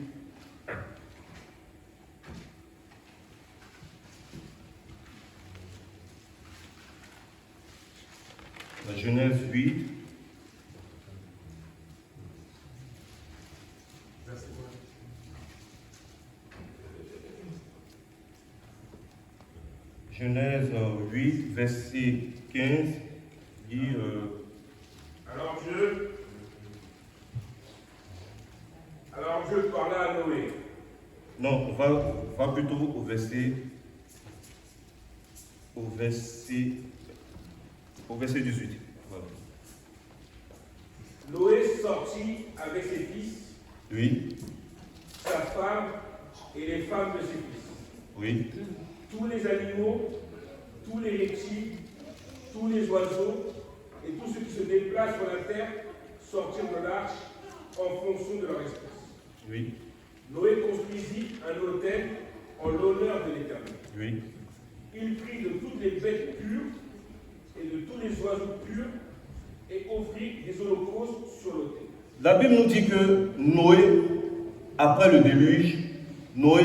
La Genèse 8. Genèse 8, verset 15, dit Alors Dieu parla à Noé. non, on va plutôt au verset 18. Voilà. Noé sortit avec ses fils, Oui, sa femme et les femmes de ses fils. oui, Tous les animaux, tous les reptiles, tous les oiseaux et tous ceux qui se déplacent sur la terre sortirent de l'arche en fonction de leur espèce. oui, Noé construisit un autel en l'honneur de l'Éternel. oui. Il prit de toutes les bêtes pures et de tous les oiseaux purs et offrit des holocaustes sur l'autel. La Bible nous dit que Noé, après le déluge, Noé,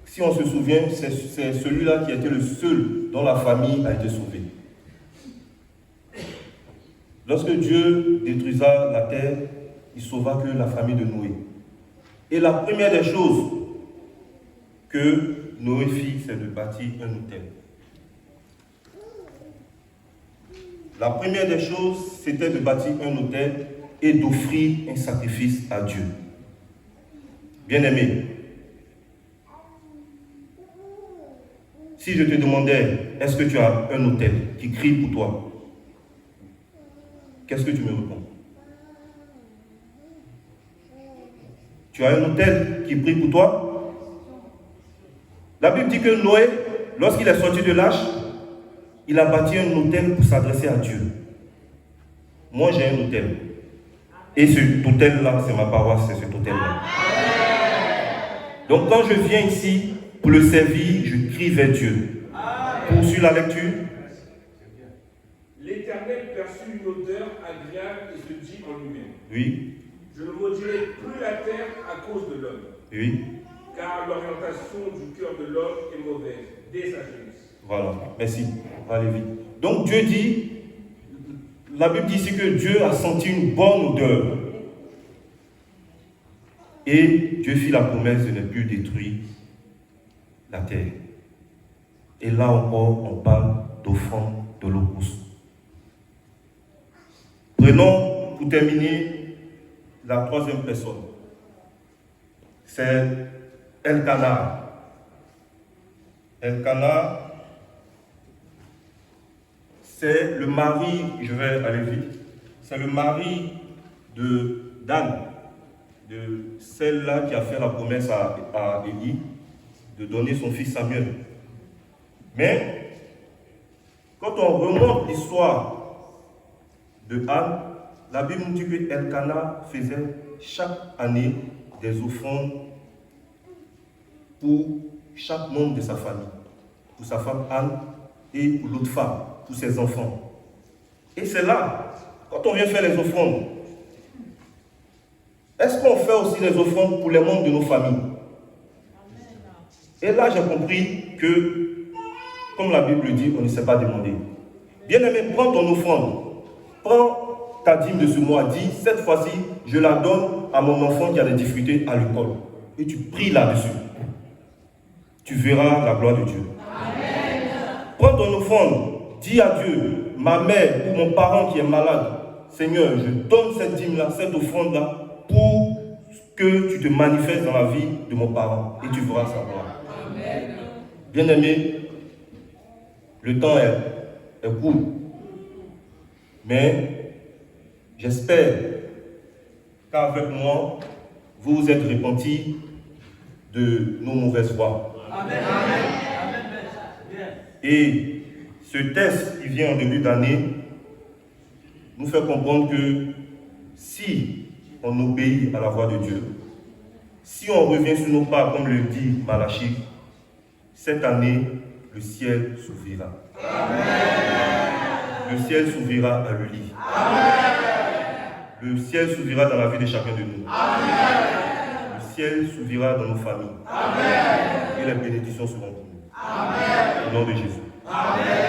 si on se souvient, c'est celui-là qui a été le seul dont la famille a été sauvée. Lorsque Dieu détruisa la terre, il sauva que la famille de Noé. Et la première des choses que Noé fit, c'est de bâtir un autel. La première des choses, c'était de bâtir un autel et d'offrir un sacrifice à Dieu. Bien-aimé, si je te demandais, est-ce que tu as un autel qui crie pour toi? Qu'est-ce que tu me réponds? Tu as un autel qui prie pour toi? La Bible dit que Noé, lorsqu'il est sorti de l'arche, il a bâti un autel pour s'adresser à Dieu. Moi, j'ai un autel. Et cet autel-là, c'est ma paroisse, c'est cet autel-là. Donc, quand je viens ici pour le servir, je crie vers Dieu. Poursuis la lecture. L'Éternel perçut une odeur agréable et se dit en lui-même. Oui, Je ne maudirai plus la terre à cause de l'homme, oui. car l'orientation du cœur de l'homme est mauvaise dès sa jeunesse. Voilà, merci. On va aller vite. Donc Dieu dit, la Bible dit ici que Dieu a senti une bonne odeur. Et Dieu fit la promesse de ne plus détruire la terre. Et là encore, on parle d'offrande d'holocauste. 1 Prenons pour terminer la troisième personne. C'est Elkanah. Elkanah, c'est le mari, je vais aller vite, c'est le mari de Dan, de celle-là qui a fait la promesse à Élie de donner son fils Samuel. Mais, quand on remonte l'histoire de Anne, la Bible nous dit que Elkanah faisait chaque année des offrandes pour chaque membre de sa famille, pour sa femme Anne et pour l'autre femme, pour ses enfants. Et c'est là, quand on vient faire les offrandes, est-ce qu'on fait aussi les offrandes pour les membres de nos familles? Et là, j'ai compris que, comme la Bible dit, on ne sait pas demander. Bien-aimé, prends ton offrande, prends ta dîme de ce mois, dis, cette fois-ci, je la donne à mon enfant qui a des difficultés à l'école. Et tu pries là-dessus. Tu verras la gloire de Dieu. Amen. Prends ton offrande, dis à Dieu, ma mère ou mon parent qui est malade, Seigneur, je donne cette dîme-là, cette offrande-là, pour que tu te manifestes dans la vie de mon parent. Et tu verras sa gloire. Bien-aimé, le temps est court. Mais j'espère qu'avec moi, vous vous êtes repentis de nos mauvaises voies. Amen. Et ce texte qui vient en début d'année nous fait comprendre que si on obéit à la voix de Dieu, si on revient sur nos pas, comme le dit Malachie, cette année, le ciel s'ouvrira. Le ciel s'ouvrira à l'Uli. Le ciel s'ouvrira dans la vie de chacun de nous. Le ciel s'ouvrira dans nos familles. Et les bénédictions seront pour nous. Au nom de Jésus. Amen.